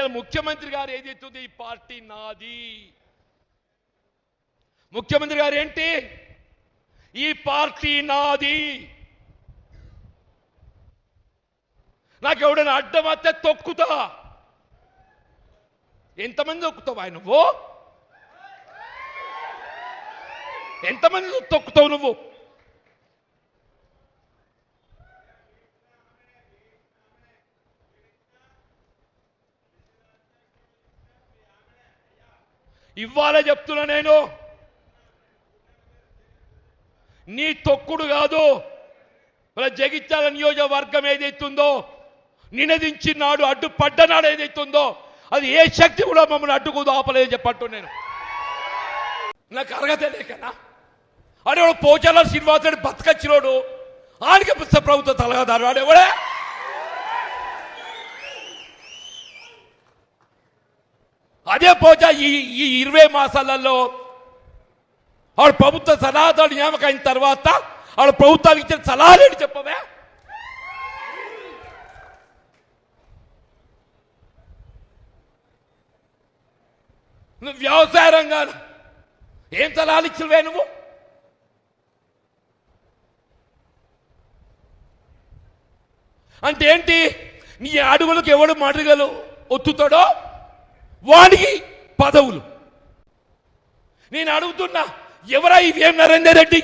ఇలా ముఖ్యమంత్రి గారు ఏదైతుంది ఈ పార్టీ నాది, ముఖ్యమంత్రి గారు ఏంటి ఈ పార్టీ నాది, నాకు ఎవడైనా అడ్డం వస్తే తొక్కుతా. ఎంతమంది తొక్కుతావు నువ్వు? ఎంతమంది తొక్కుతావు నువ్వు? ఇవ్వాలే చెప్తున్నా నేను, నీ తొక్కుడు కాదు. మన జగిత్యాల నియోజకవర్గం ఏదైతుందో నినదించి నాడు అడ్డుపడ్డనాడు ఏదైతుందో అది ఏ శక్తి కూడా మమ్మల్ని అడ్డుకు ఆపలేదు చెప్పట్టు. నేను నాకు అర్హత లేకనా? అడే వాడు పోచాల శ్రీనివాసుడు బతకచ్చినోడు ఆడికి ప్రభుత్వ తలగాదారు వాడేవాడే. అదే పోచా ఈ 20 మాసాలలో ఆడు ప్రభుత్వ సలహాదారు నియామకం అయిన తర్వాత ఆడు ప్రభుత్వానికి ఇచ్చిన సలహాలేంటి చెప్పవే? నువ్వు వ్యవసాయ రంగాలు ఏం సలహాలు ఇచ్చినవే నువ్వు? అంటే ఏంటి? నీ అడుగులకు ఎవడు మడుగలు ఒత్తుతాడో వాడికి పదవులు. నేను అడుగుతున్నా, ఎవరా ఈ వేం నరేందర్ రెడ్డి?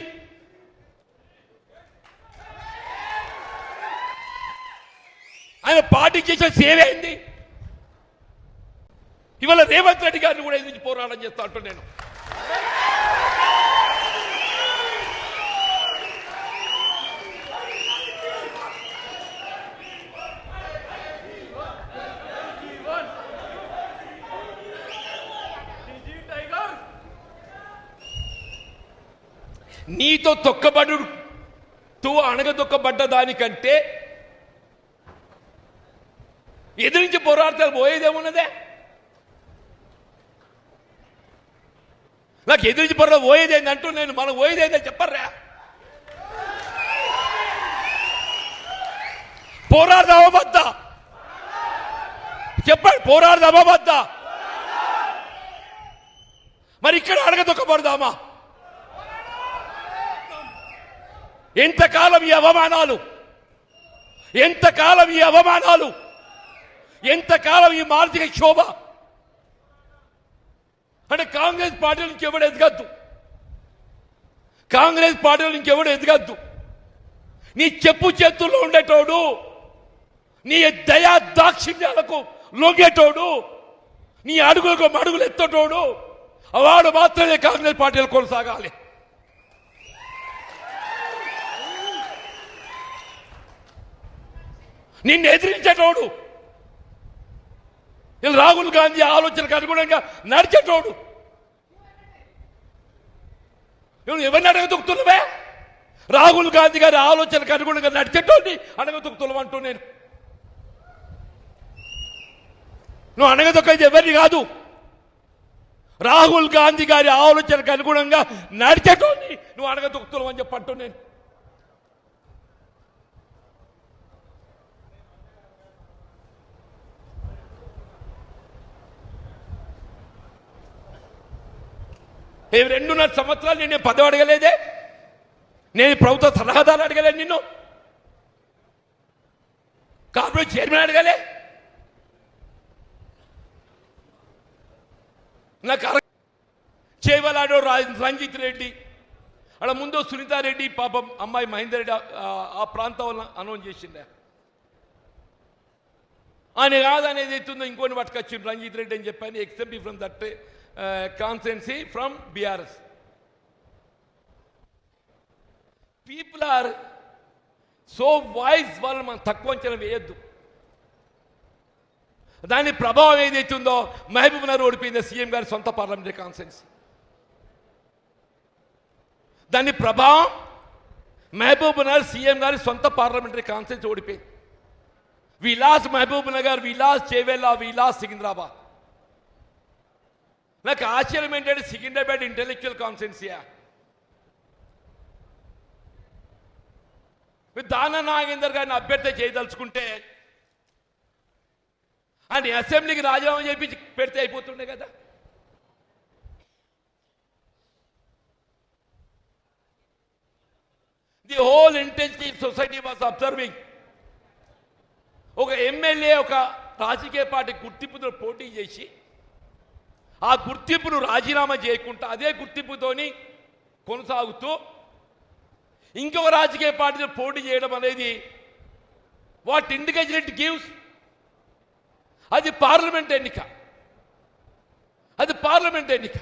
ఆయన పార్టీకి చేసిన సేవ ఏంది? ఇవాళ రేవంత్ రెడ్డి గారిని కూడా ఎదిరించి పోరాటం చేస్తా అంటూ నేను. నీతో తొక్కబడు అణగదొక్కబడ్డ దానికంటే ఎదిరించి పోరాడతారు పోయేదేమున్నదే? నాకు ఎదిరించి పోయేదేంది అంటూ నేను, మనం పోయేదేందని చెప్పర్రా? పోరాడదామా వద్దా చెప్పండి, పోరాడదామా వద్దా? మరి ఇక్కడ అడగదొక్కబడదామా? ఎంతకాలం ఈ అవమానాలు, ఎంతకాలం ఈ అవమానాలు, ఎంతకాలం ఈ మానసిక క్షోభ? అంటే కాంగ్రెస్ పార్టీ నుంచి ఎవడు ఎదగద్దు, కాంగ్రెస్ పార్టీ నుంచి ఎవడు ఎదగద్దు. నీ చెప్పు చేతుల్లో ఉండేటోడు, నీ దయా దాక్షిణ్యాలకు లొంగేటోడు, నీ అడుగులకు అడుగులు ఎత్తటోడు వాడు మాత్రమే కాంగ్రెస్ పార్టీలు కొనసాగాలి. నిన్ను ఎదిరించేటోడు, రాహుల్ గాంధీ ఆలోచనకు అనుగుణంగా నడిచేటోడు నువ్వు ఎవరిని అడగదొక్కుతున్నావే? రాహుల్ గాంధీ గారి ఆలోచనకు అనుగుణంగా నడిచేటోడిని అడగదొక్కుతున్నావు అంటూ నేను. నువ్వు అడగదొక్కేది ఎవరిని కాదు, రాహుల్ గాంధీ గారి ఆలోచనకు అనుగుణంగా నడిచేటోడిని నువ్వు అడగదొక్కుతున్నావు అని చెప్పంటూ నేను. ఏ 2.5 సంవత్సరాలు నేను పదవి అడగలేదే, నేను ప్రభుత్వ సలహాదారు అడగలేదు, నిన్ను కార్పొరేట్ చైర్మన్ అడగలే. నాకు చేయవలాడో రంజిత్ రెడ్డి, అలా ముందు సునీతారెడ్డి పాపం అమ్మాయి మహేందర్ రెడ్డి ఆ ప్రాంతం అనౌన్స్ చేసిండే. ఆయన కాదనేది ఎత్తుందో ఇంకొని పట్టుకొచ్చింది రంజిత్ రెడ్డి అని చెప్పాను. Except from that constituency from BRS. People are so voice, వాళ్ళు మనం తక్కువ అంచనా వేయద్దు. దాని ప్రభావం ఏదైతుందో మహబూబ్ నగర్ ఓడిపోయింది సీఎం గారి సొంత పార్లమెంటరీ కాన్స్టిట్యున్సీ. దాని ప్రభావం మహబూబ్ నగర్ సీఎం గారి సొంత పార్లమెంటరీ కాన్స్టిట్యున్సీ ఓడిపోయింది. వి లాస్ట్ మహబూబ్ నగర్, వి లాస్ట్ చేవెళ్ళ, వి లాస్ట్ సికింద్రాబాద్. నాకు ఆశ్చర్యం ఏంటంటే సికింద్రాబాద్ ఇంటెలెక్చువల్ కాన్స్టిట్యున్సీయా, దాన నాగేందర్ గారిని అభ్యర్థి చేయదలుచుకుంటే అని అసెంబ్లీకి రాజీనామా చేయించి పెడితే అయిపోతుండే కదా. The whole intensive society was observing. ఒక ఎమ్మెల్యే ఒక రాజకీయ పార్టీ గుర్తింపుతో పోటీ చేసి ఆ గుర్తింపును రాజీనామా చేయకుండా అదే గుర్తింపుతోని కొనసాగుతూ ఇంకొక రాజకీయ పార్టీతో పోటీ చేయడం అనేది వాట్ ఇండికేషన్ ఇట్ గివ్స్? అది పార్లమెంట్ ఎన్నిక, అది పార్లమెంట్ ఎన్నిక.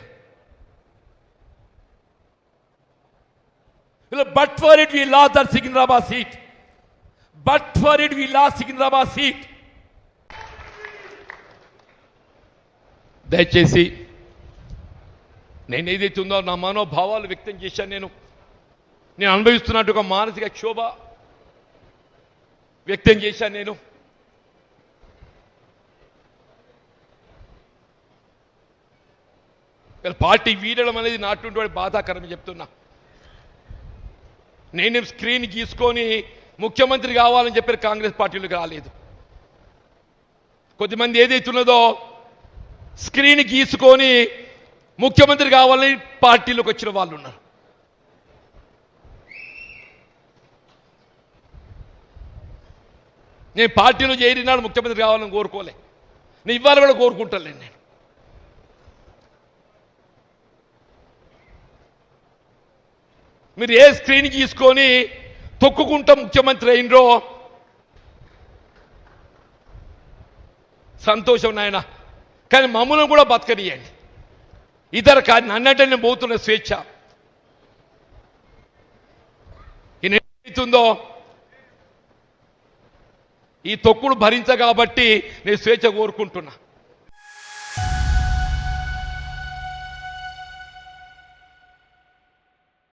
But for it we lost that Secunderabad seat, but for it we lost Secunderabad seat. దయచేసి నేను ఏదైతే ఉందో నా మనోభావాలు వ్యక్తం చేశాను. నేను అనుభవిస్తున్నట్టు ఒక మానసిక క్షోభ వ్యక్తం చేశాను. నేను పార్టీ వీడడం అనేది నాటువంటి బాధాకరమని చెప్తున్నా. నేను స్క్రీన్ గీసుకొని ముఖ్యమంత్రి కావాలని చెప్పి కాంగ్రెస్ పార్టీలకు రాలేదు. కొద్దిమంది ఏదైతున్నదో స్క్రీన్ గీసుకొని ముఖ్యమంత్రి కావాలని పార్టీలోకి వచ్చిన వాళ్ళు ఉన్నారు. నేను పార్టీలో చేరినాడు ముఖ్యమంత్రి కావాలని కోరుకోలే, నేను ఇవాళ కూడా కోరుకుంటాను. నేను మీరు ఏ స్క్రీన్ గీసుకొని తొక్కుకుంటా ముఖ్యమంత్రి అయినరో సంతోషం నాయన, కానీ మమ్మల్ని కూడా బతకనియండి. ఇతర నన్నంటే నేను పోతున్న స్వేచ్ఛ ఏదైతుందో ఈ తొక్కుడు భరించ కాబట్టి నేను స్వేచ్ఛ కోరుకుంటున్నా.